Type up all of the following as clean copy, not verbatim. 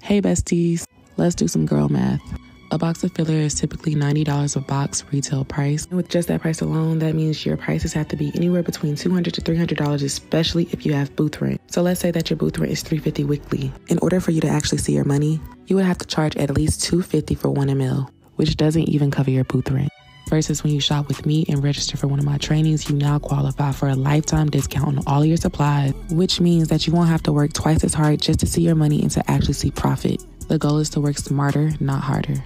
Hey besties, let's do some girl math. A box of filler is typically $90 a box retail price. And with just that price alone, that means your prices have to be anywhere between $200 to $300, especially if you have booth rent. So let's say that your booth rent is $350 weekly. In order for you to actually see your money, you would have to charge at least $250 for 1 ml, which doesn't even cover your booth rent. Versus when you shop with me and register for one of my trainings, you now qualify for a lifetime discount on all of your supplies, which means that you won't have to work twice as hard just to see your money and to actually see profit. The goal is to work smarter, not harder.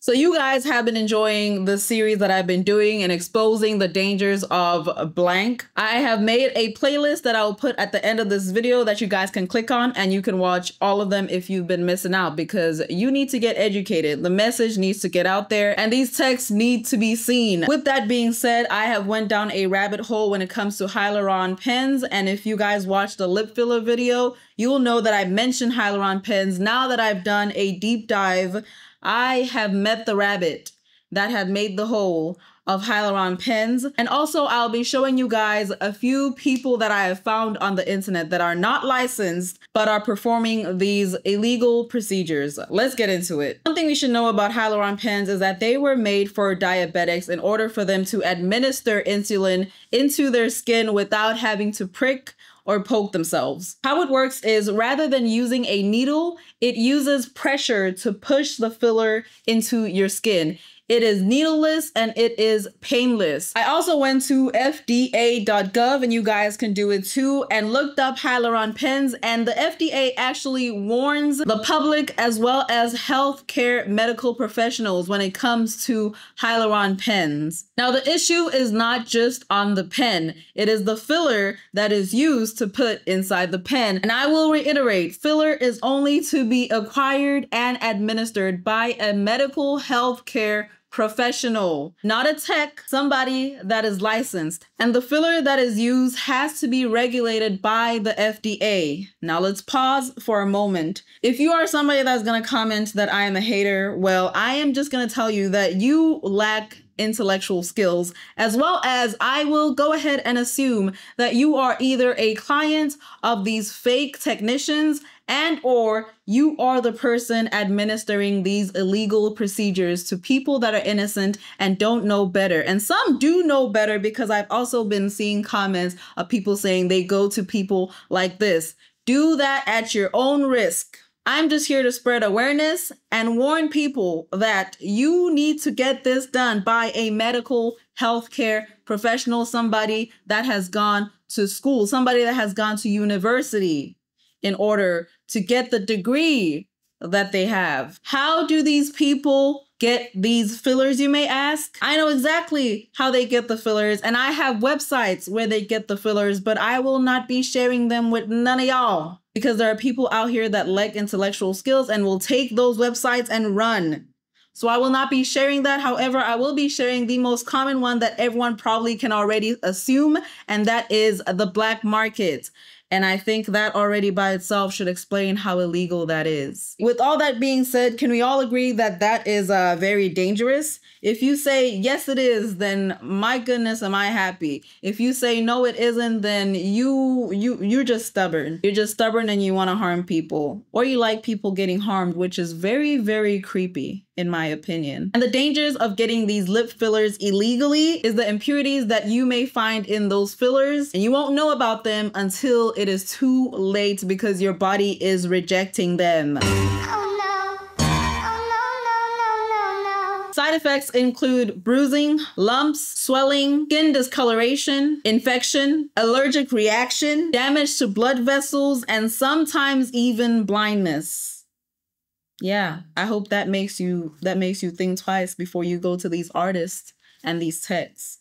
So you guys have been enjoying the series that I've been doing and exposing the dangers of blank. I have made a playlist that I will put at the end of this video that you guys can click on, and you can watch all of them if you've been missing out, because you need to get educated. The message needs to get out there and these texts need to be seen. With that being said, I have went down a rabbit hole when it comes to HYALURON pens, and if you guys watched the lip filler video, you will know that I mentioned HYALURON pens. Now that I've done a deep dive, I have met the rabbit that had made the hole of HYALURON pens. And also I'll be showing you guys a few people that I have found on the internet that are not licensed, but are performing these illegal procedures. Let's get into it. One thing we should know about HYALURON pens is that they were made for diabetics in order for them to administer insulin into their skin without having to prick or poke themselves. How it works is, rather than using a needle, it uses pressure to push the filler into your skin. It is needleless and it is painless. I also went to FDA.gov, and you guys can do it too, and looked up HYALURON pens, and the FDA actually warns the public as well as healthcare medical professionals when it comes to HYALURON pens. Now the issue is not just on the pen, it is the filler that is used to put inside the pen. And I will reiterate, filler is only to be acquired and administered by a medical healthcare professional, not a tech, somebody that is licensed. And the filler that is used has to be regulated by the FDA. Now let's pause for a moment. If you are somebody that's gonna comment that I am a hater, well, I am just gonna tell you that you lack intellectual skills, as well as I will go ahead and assume that you are either a client of these fake technicians and or you are the person administering these illegal procedures to people that are innocent and don't know better. And some do know better, because I've also been seeing comments of people saying they go to people like this. Do that at your own risk. I'm just here to spread awareness and warn people that you need to get this done by a medical healthcare professional, somebody that has gone to school, somebody that has gone to university in order to get the degree that they have. How do these people get these fillers, you may ask? I know exactly how they get the fillers, and I have websites where they get the fillers, but I will not be sharing them with none of y'all, because there are people out here that lack intellectual skills and will take those websites and run. So I will not be sharing that. However, I will be sharing the most common one that everyone probably can already assume, and that is the black market. And I think that already by itself should explain how illegal that is. With all that being said, can we all agree that that is very dangerous? If you say, yes, it is, then my goodness, am I happy. If you say, no, it isn't, then you're just stubborn. You're just stubborn and you want to harm people. Or you like people getting harmed, which is very, very creepy, in my opinion. And the dangers of getting these lip fillers illegally is the impurities that you may find in those fillers, and you won't know about them until it is too late, because your body is rejecting them. Side effects include bruising, lumps, swelling, skin discoloration, infection, allergic reaction, damage to blood vessels, and sometimes even blindness. Yeah, I hope that makes you think twice before you go to these artists and these techs.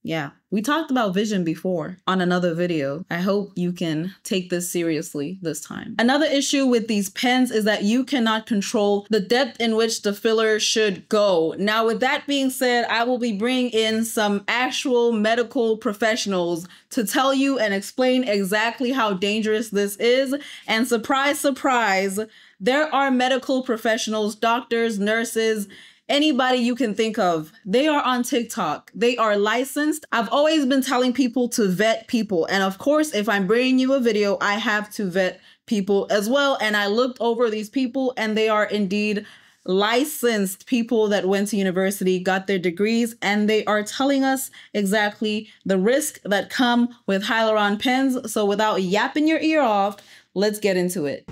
Yeah, we talked about vision before on another video. I hope you can take this seriously this time. Another issue with these pens is that you cannot control the depth in which the filler should go. Now, with that being said, I will be bringing in some actual medical professionals to tell you and explain exactly how dangerous this is. And surprise, surprise, there are medical professionals, doctors, nurses, anybody you can think of. They are on TikTok. They are licensed. I've always been telling people to vet people. And of course, if I'm bringing you a video, I have to vet people as well. And I looked over these people and they are indeed licensed people that went to university, got their degrees, and they are telling us exactly the risk that come with hyaluron pens. So without yapping your ear off, let's get into it.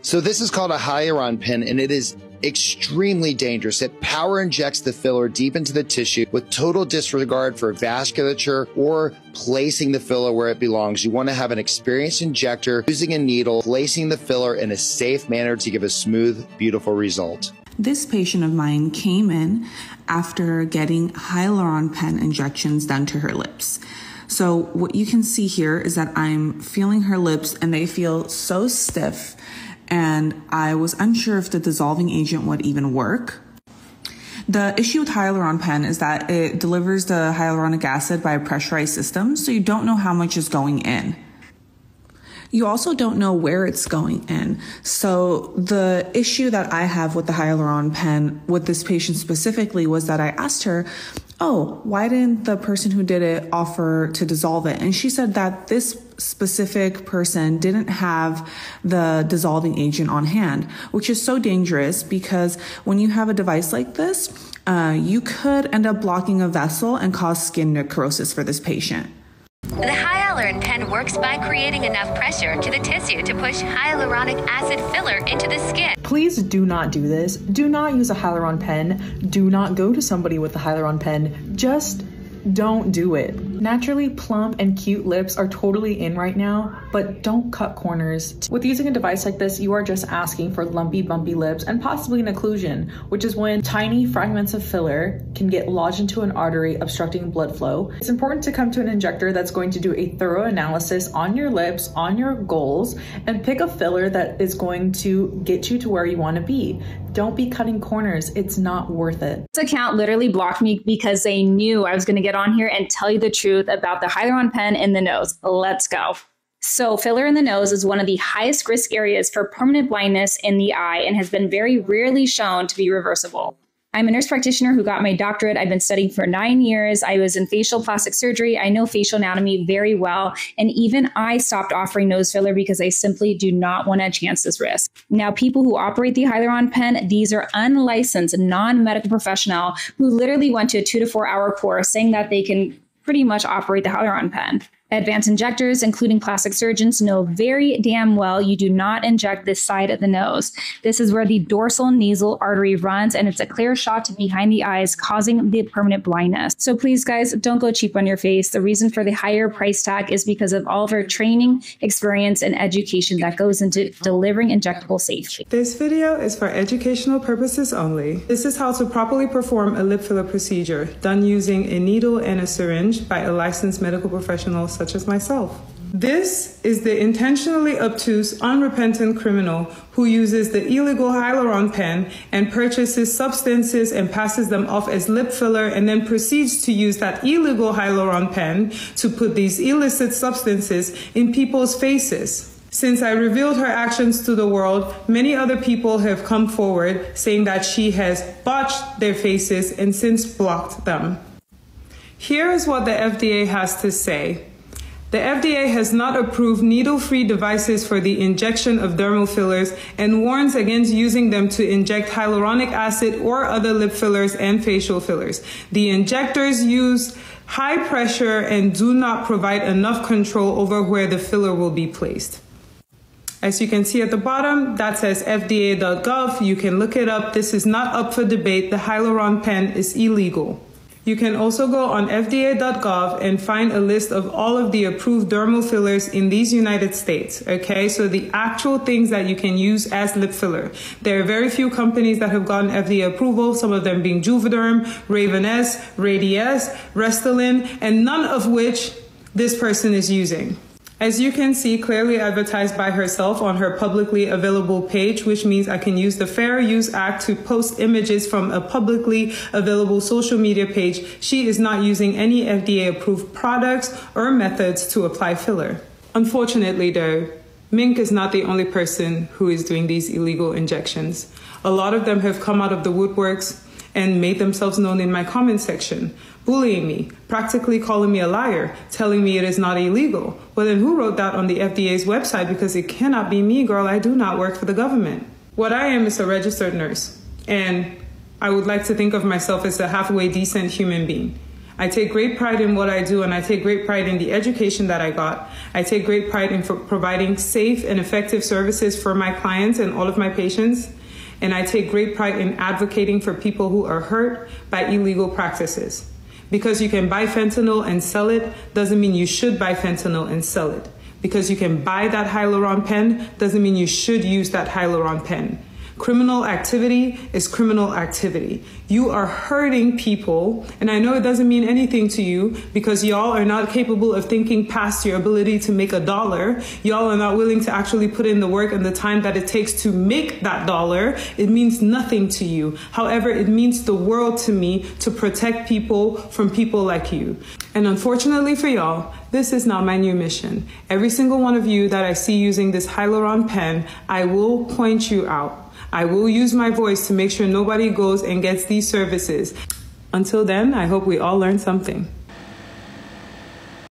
So this is called a hyaluron pen, and it is extremely dangerous. It power injects the filler deep into the tissue with total disregard for vasculature or placing the filler where it belongs. You want to have an experienced injector using a needle, placing the filler in a safe manner to give a smooth, beautiful result. This patient of mine came in after getting hyaluron pen injections done to her lips. So what you can see here is that I'm feeling her lips and they feel so stiff, and I was unsure if the dissolving agent would even work. The issue with hyaluron pen is that it delivers the hyaluronic acid by a pressurized system, so you don't know how much is going in. You also don't know where it's going in. So the issue that I have with the hyaluron pen with this patient specifically was that I asked her, oh, why didn't the person who did it offer to dissolve it? And she said that this specific person didn't have the dissolving agent on hand, which is so dangerous because when you have a device like this, you could end up blocking a vessel and cause skin necrosis for this patient. The HYALURON pen works by creating enough pressure to the tissue to push hyaluronic acid filler into the skin. Please do not do this. Do not use a hyaluron pen. Do not go to somebody with a hyaluron pen. Just don't do it. Naturally plump and cute lips are totally in right now, but don't cut corners. With using a device like this, you are just asking for lumpy, bumpy lips and possibly an occlusion, which is when tiny fragments of filler can get lodged into an artery, obstructing blood flow. It's important to come to an injector that's going to do a thorough analysis on your lips, on your goals, and pick a filler that is going to get you to where you want to be. Don't be cutting corners. It's not worth it. This account literally blocked me because they knew I was going to get on here and tell you the truth about the hyaluron pen in the nose. Let's go. So filler in the nose is one of the highest risk areas for permanent blindness in the eye and has been very rarely shown to be reversible. I'm a nurse practitioner who got my doctorate. I've been studying for 9 years. I was in facial plastic surgery. I know facial anatomy very well. And even I stopped offering nose filler because I simply do not want to chance this risk. Now, people who operate the hyaluron pen, these are unlicensed, non-medical professional who literally went to a 2 to 4 hour course saying that they can pretty much operate the hyaluron pen. Advanced injectors, including plastic surgeons, know very damn well you do not inject this side of the nose. This is where the dorsal nasal artery runs, and it's a clear shot to behind the eyes, causing the permanent blindness. So please, guys, don't go cheap on your face. The reason for the higher price tag is because of all of our training, experience, and education that goes into delivering injectable safely. This video is for educational purposes only. This is how to properly perform a lip filler procedure done using a needle and a syringe by a licensed medical professional such as myself. This is the intentionally obtuse, unrepentant criminal who uses the illegal hyaluron pen and purchases substances and passes them off as lip filler and then proceeds to use that illegal hyaluron pen to put these illicit substances in people's faces. Since I revealed her actions to the world, many other people have come forward saying that she has botched their faces and since blocked them. Here is what the FDA has to say. The FDA has not approved needle-free devices for the injection of dermal fillers and warns against using them to inject hyaluronic acid or other lip fillers and facial fillers. The injectors use high pressure and do not provide enough control over where the filler will be placed. As you can see at the bottom, that says FDA.gov. You can look it up. This is not up for debate. The hyaluron pen is illegal. You can also go on FDA.gov and find a list of all of the approved dermal fillers in these United States, okay? So the actual things that you can use as lip filler. There are very few companies that have gotten FDA approval, some of them being Juvederm, Raven-S, Radiesse, Restylane, and none of which this person is using. As you can see, clearly advertised by herself on her publicly available page, which means I can use the Fair Use Act to post images from a publicly available social media page. She is not using any FDA-approved products or methods to apply filler. Unfortunately, though, Mink is not the only person who is doing these illegal injections. A lot of them have come out of the woodworks and made themselves known in my comment section, bullying me, practically calling me a liar, telling me it is not illegal. Well, then who wrote that on the FDA's website? Because it cannot be me, girl. I do not work for the government. What I am is a registered nurse, and I would like to think of myself as a halfway decent human being. I take great pride in what I do, and I take great pride in the education that I got. I take great pride in providing safe and effective services for my clients and all of my patients. And I take great pride in advocating for people who are hurt by illegal practices. Because you can buy fentanyl and sell it doesn't mean you should buy fentanyl and sell it. Because you can buy that hyaluron pen doesn't mean you should use that hyaluron pen. Criminal activity is criminal activity. You are hurting people, and I know it doesn't mean anything to you because y'all are not capable of thinking past your ability to make $1. Y'all are not willing to actually put in the work and the time that it takes to make that $1. It means nothing to you. However, it means the world to me to protect people from people like you. And unfortunately for y'all, this is not my new mission. Every single one of you that I see using this hyaluron pen, I will point you out. I will use my voice to make sure nobody goes and gets these services. Until then, I hope we all learn something.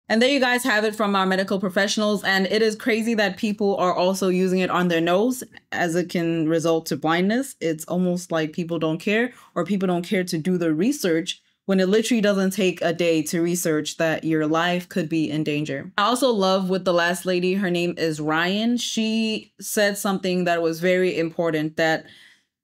And there you guys have it from our medical professionals. And it is crazy that people are also using it on their nose, as it can result to blindness. It's almost like people don't care, or people don't care to do the research, when it literally doesn't take a day to research that your life could be in danger. I also love with the last lady, her name is Ryan. She said something that was very important, that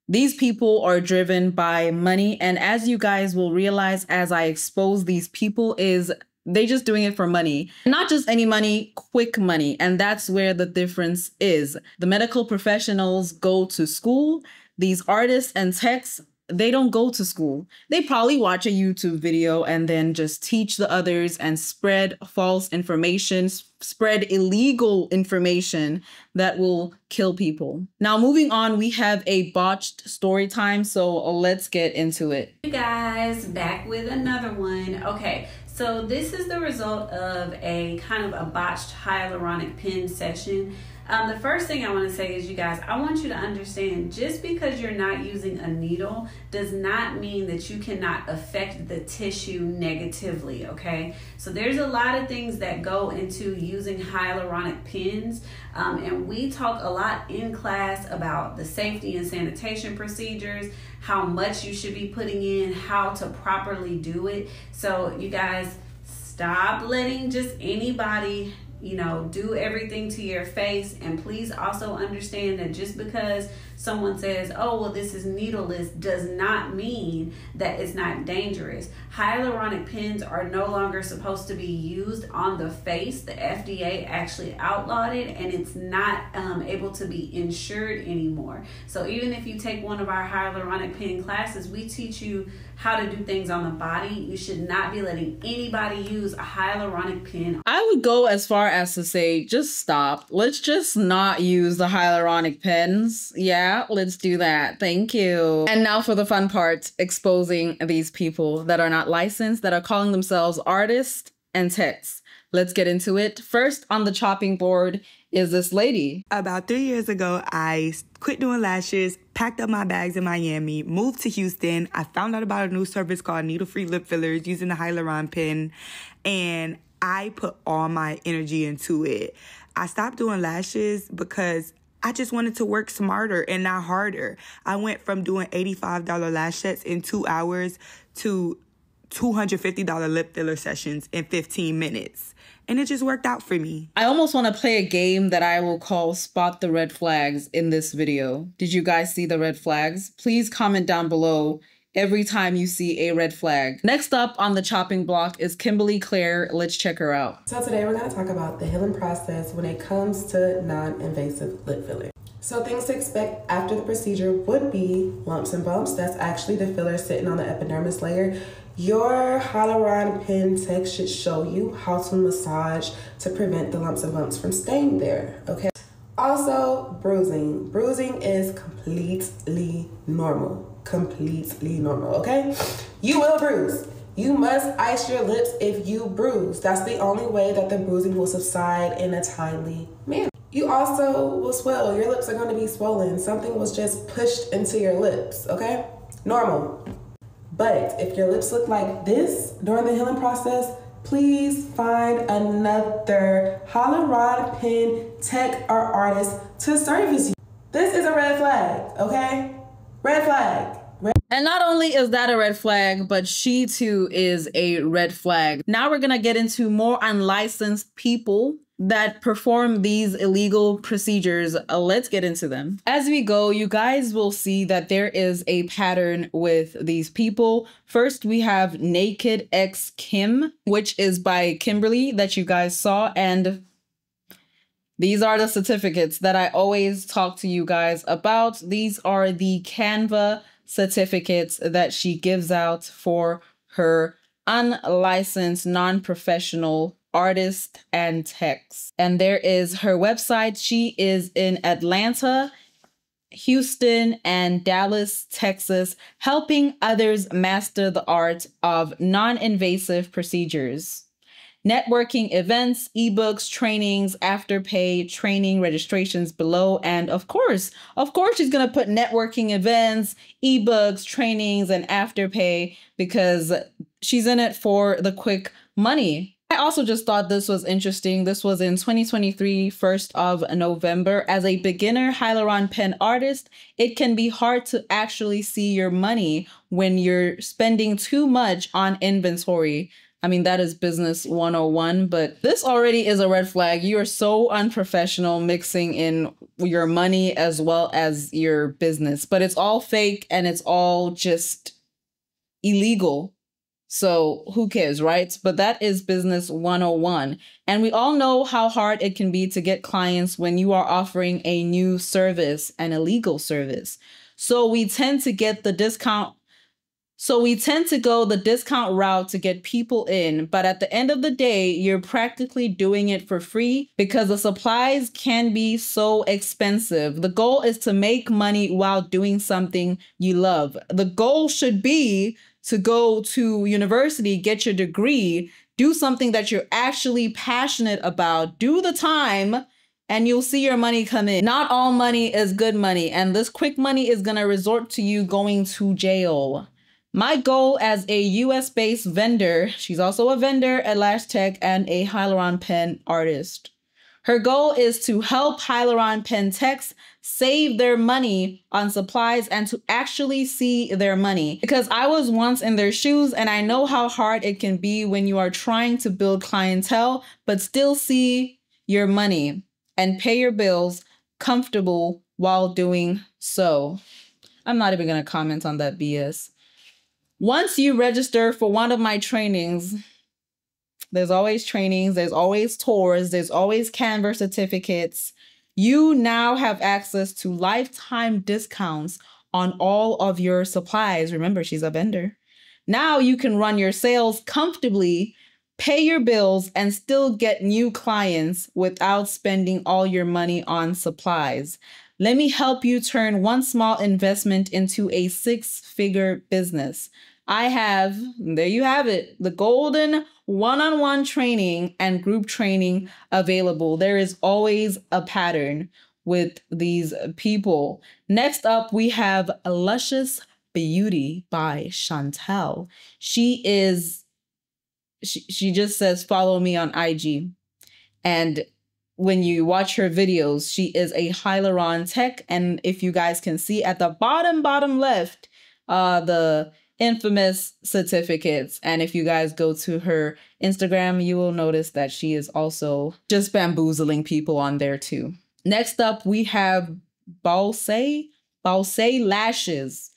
these people are driven by money. And as you guys will realize as I expose these people, is they just doing it for money. Not just any money, quick money. And that's where the difference is. The medical professionals go to school. These artists and techs, they don't go to school. They probably watch a YouTube video and then just teach the others and spread false information, spread illegal information that will kill people. Now, moving on, we have a botched story time. So let's get into it. You guys, back with another one. Okay, so this is the result of a kind of a botched hyaluronic pen session. The first thing I want to say is, you guys, I want you to understand, just because you're not using a needle does not mean that you cannot affect the tissue negatively, okay? So there's a lot of things that go into using hyaluronic pens, and we talk a lot in class about the safety and sanitation procedures, how much you should be putting in, how to properly do it. So you guys, stop letting just anybody, you know, do everything to your face. And please also understand that just because someone says, oh, well, this is needleless, does not mean that it's not dangerous. Hyaluronic pens are no longer supposed to be used on the face. The FDA actually outlawed it, and it's not able to be insured anymore. So even if you take one of our hyaluronic pen classes, we teach you how to do things on the body. You should not be letting anybody use a hyaluronic pen. I would go as far as to say, just stop. Let's just not use the hyaluronic pens. Yeah, let's do that. Thank you. And now for the fun part, exposing these people that are not licensed, that are calling themselves artists and techs. Let's get into it. First on the chopping board is this lady. About 3 years ago, I quit doing lashes, packed up my bags in Miami, moved to Houston. I found out about a new service called needle-free lip fillers using the Hyaluron pen, and I put all my energy into it. I stopped doing lashes because I just wanted to work smarter and not harder. I went from doing $85 lash sets in 2 hours to $250 lip filler sessions in 15 minutes. And it just worked out for me. I almost want to play a game that I will call Spot the Red Flags in this video. Did you guys see the red flags? Please comment down below every time you see a red flag. Next up on the chopping block is Kimberly Claire. Let's check her out. So today we're going to talk about the healing process when it comes to non-invasive lip filling. So things to expect after the procedure would be lumps and bumps. That's actually the filler sitting on the epidermis layer. Your Hyaluron pen tech should show you how to massage to prevent the lumps and bumps from staying there, okay? Also, bruising. Bruising is completely normal, okay? You will bruise. You must ice your lips if you bruise. That's the only way that the bruising will subside in a timely manner. You also will swell. Your lips are going to be swollen. Something was just pushed into your lips, okay? Normal. But if your lips look like this during the healing process, please find another hyaluron pen tech or artist to service you. This is a red flag, okay? Red flag. And not only is that a red flag, but she too is a red flag. Now we're gonna get into more unlicensed people that perform these illegal procedures. Let's get into them. As we go, you guys will see that there is a pattern with these people. First, we have Naked X Kim, which is by Kimberly that you guys saw. And these are the certificates that I always talk to you guys about. These are the Canva certificates that she gives out for her unlicensed, non-professional artists and techs. And there is her website. She is in Atlanta, Houston, and Dallas, Texas, helping others master the art of non-invasive procedures. Networking events, ebooks, trainings, afterpay, training registrations below. And of course, she's going to put networking events, ebooks, trainings, and afterpay because she's in it for the quick money. I also just thought this was interesting. This was in 2023, 1st of November. As a beginner hyaluron pen artist, it can be hard to actually see your money when you're spending too much on inventory. I mean, that is business 101, but this already is a red flag. You are so unprofessional mixing in your money as well as your business, but it's all fake and it's all just illegal. So who cares, right? But that is business 101. And we all know how hard it can be to get clients when you are offering a new service, an illegal service. So we tend to get the discount. So we tend to go the discount route to get people in, but at the end of the day, you're practically doing it for free because the supplies can be so expensive. The goal is to make money while doing something you love. The goal should be to go to university, get your degree, do something that you're actually passionate about, do the time, and you'll see your money come in. Not all money is good money, and this quick money is gonna resort to you going to jail. My goal as a US-based vendor, she's also a vendor at Lash Tech and a hyaluron pen artist. Her goal is to help hyaluron pen techs save their money on supplies and to actually see their money. Because I was once in their shoes and I know how hard it can be when you are trying to build clientele, but still see your money and pay your bills comfortable while doing so. I'm not even gonna comment on that BS. Once you register for one of my trainings, there's always trainings, there's always tours, there's always Canva certificates. You now have access to lifetime discounts on all of your supplies. Remember, she's a vendor. Now you can run your sales comfortably, pay your bills, and still get new clients without spending all your money on supplies. Let me help you turn one small investment into a six-figure business. I have, there you have it, the golden one-on-one training and group training available. There is always a pattern with these people. Next up, we have Luscious Beauty by Chantel. She just says, follow me on IG. And when you watch her videos, she is a hyaluron tech. And if you guys can see at the bottom left, the infamous certificates. And if you guys go to her Instagram, you will notice that she is also just bamboozling people on there too. Next up, we have Balsay Lashes.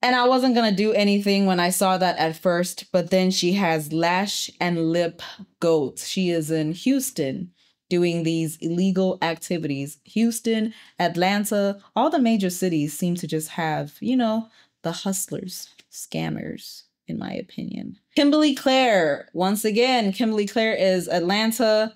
And I wasn't gonna do anything when I saw that at first, but then she has Lash and Lip Goats. She is in Houston doing these illegal activities. Houston, Atlanta, all the major cities seem to just have, you know, the hustlers, scammers, in my opinion. Kimberly Claire, once again, Kimberly Claire is Atlanta,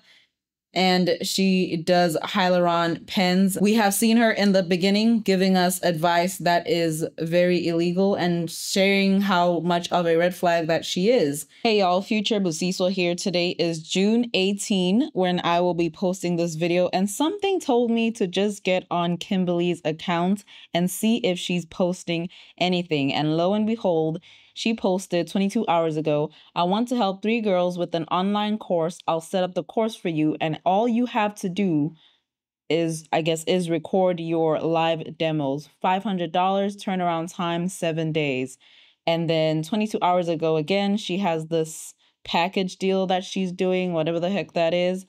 and she does hyaluron pens. We have seen her in the beginning giving us advice that is very illegal and sharing how much of a red flag that she is. Hey y'all, Theebusiswa here. Today is June 18 when I will be posting this video, and something told me to just get on Kimberly's account and see if she's posting anything. And lo and behold, she posted 22 hours ago, I want to help 3 girls with an online course. I'll set up the course for you, and all you have to do is, is record your live demos. $500, turnaround time 7 days. And then 22 hours ago, again, she has this package deal that she's doing, whatever the heck that is.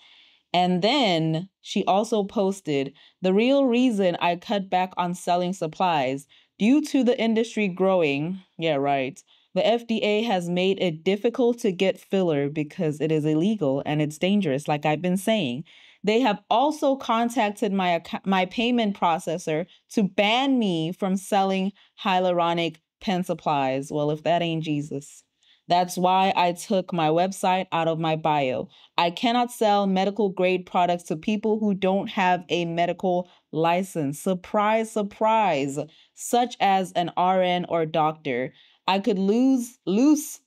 And then she also posted, the real reason I cut back on selling supplies due to the industry growing. Yeah, right. The FDA has made it difficult to get filler because it is illegal and it's dangerous, like I've been saying. They have also contacted my payment processor to ban me from selling hyaluronic pen supplies. Well, if that ain't Jesus. That's why I took my website out of my bio. I cannot sell medical grade products to people who don't have a medical license. Surprise, surprise. Such as an RN or doctor. I could lose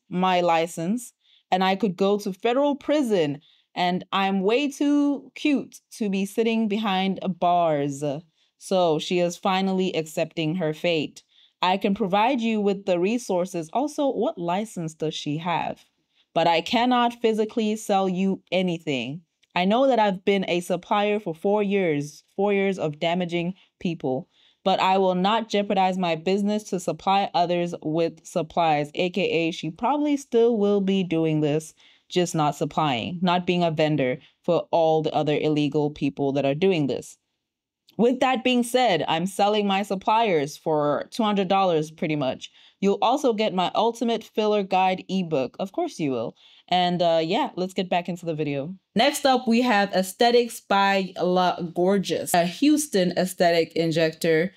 my license and I could go to federal prison, and I'm way too cute to be sitting behind bars. So she is finally accepting her fate. I can provide you with the resources. Also, what license does she have? But I cannot physically sell you anything. I know that I've been a supplier for 4 years of damaging people, but I will not jeopardize my business to supply others with supplies, aka she probably still will be doing this, just not supplying, not being a vendor for all the other illegal people that are doing this. With that being said, I'm selling my suppliers for $200 pretty much. You'll also get my ultimate filler guide ebook. Of course you will. And yeah, let's get back into the video. Next up, we have Aesthetics by La Gorgeous, a Houston aesthetic injector.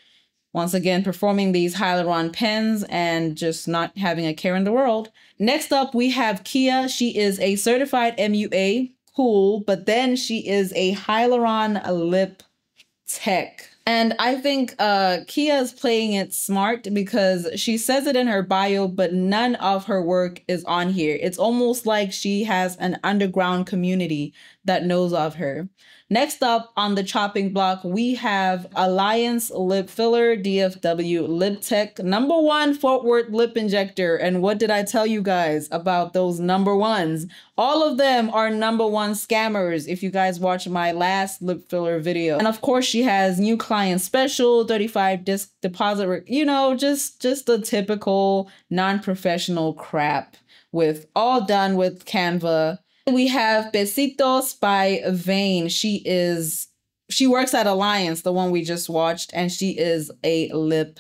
Once again, performing these hyaluron pens and just not having a care in the world. Next up, we have Kia. She is a certified MUA. Cool. But then she is a hyaluron lip tech. And I think Kia is playing it smart because she says it in her bio, but none of her work is on here. It's almost like she has an underground community that knows of her. Next up on the chopping block, we have Alliance Lip Filler DFW Lip Tech #1 Fort Worth lip injector. And what did I tell you guys about those #1s? All of them are #1 scammers if you guys watch my last lip filler video. And of course, she has new client special, 35 disc deposit, you know, just the typical non-professional crap with all done with Canva. We have Besitos by Vane. She works at Alliance, the one we just watched, and she is a lip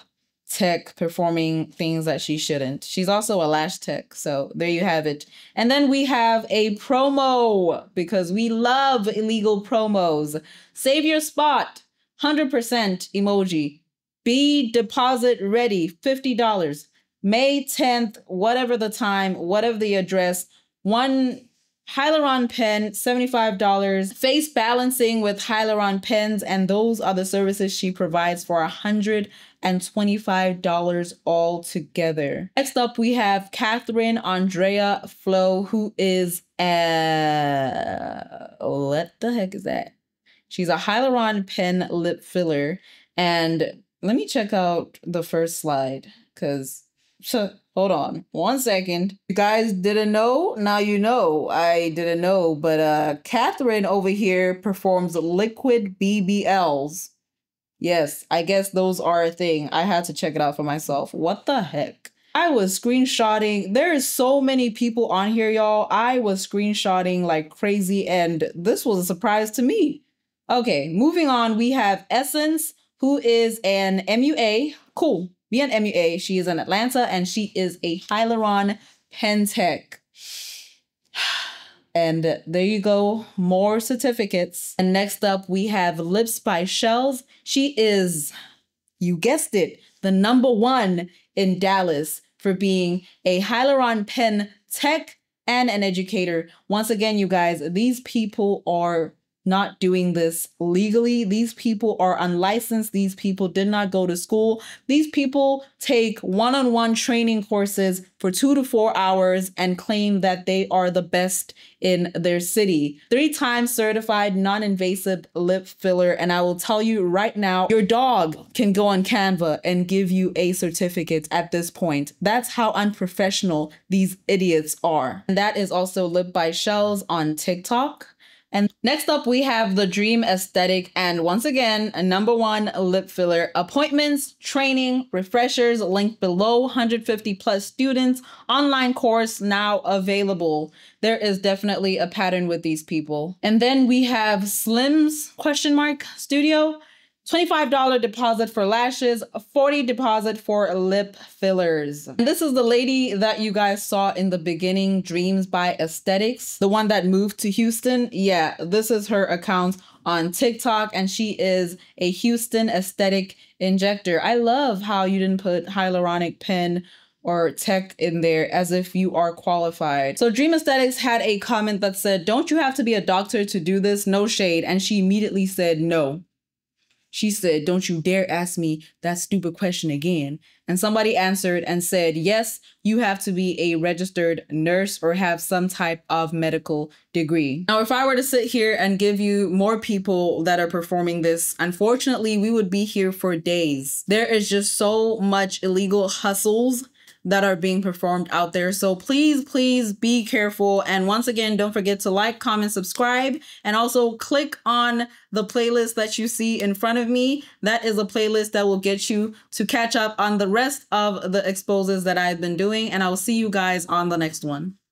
tech performing things that she shouldn't. She's also a lash tech, so there you have it. And then we have a promo because we love illegal promos. Save your spot, 100% emoji. Be deposit ready, $50. May 10th, whatever the time, whatever the address. One hyaluron pen, $75. Face balancing with hyaluron pens, and those are the services she provides for $125 altogether. Next up, we have Catherine Andrea Flo, who is what the heck is that? She's a hyaluron pen lip filler. And let me check out the first slide because hold on 1 second. You guys didn't know? Now you know. I didn't know, but Catherine over here performs liquid BBLs. Yes, I guess those are a thing. I had to check it out for myself. What the heck? I was screenshotting. There is so many people on here, y'all. I was screenshotting like crazy, and this was a surprise to me. Okay, moving on, we have Essence, who is an MUA. Cool. Be an MUA. She is in Atlanta and she is a hyaluron pen tech. And there you go, more certificates. And next up, we have Lips by Shells. She is, you guessed it, the #1 in Dallas for being a hyaluron pen tech and an educator. Once again, you guys, these people are not doing this legally. These people are unlicensed. These people did not go to school. These people take one-on-one training courses for 2 to 4 hours and claim that they are the best in their city. 3 times certified non-invasive lip filler. And I will tell you right now, your dog can go on Canva and give you a certificate at this point. That's how unprofessional these idiots are. And that is also Lip by Shells on TikTok. And next up, we have the Dream Aesthetic. And once again, a #1 lip filler. Appointments, training, refreshers, link below. 150 plus students. Online course now available. There is definitely a pattern with these people. And then we have Slim's ? Studio. $25 deposit for lashes, $40 deposit for lip fillers. And this is the lady that you guys saw in the beginning, Dreams by Aesthetics, the one that moved to Houston. Yeah, this is her account on TikTok, and she is a Houston aesthetic injector. I love how you didn't put hyaluronic pen or tech in there as if you are qualified. So Dream Aesthetics had a comment that said, "Don't you have to be a doctor to do this? No shade." And she immediately said no. She said, "Don't you dare ask me that stupid question again." And somebody answered and said, "Yes, you have to be a registered nurse or have some type of medical degree." Now, if I were to sit here and give you more people that are performing this, unfortunately, we would be here for days. There is just so much illegal hustles that are being performed out there. So please, please be careful. And once again, don't forget to like, comment, subscribe, and also click on the playlist that you see in front of me. That is a playlist that will get you to catch up on the rest of the exposes that I've been doing. And I will see you guys on the next one.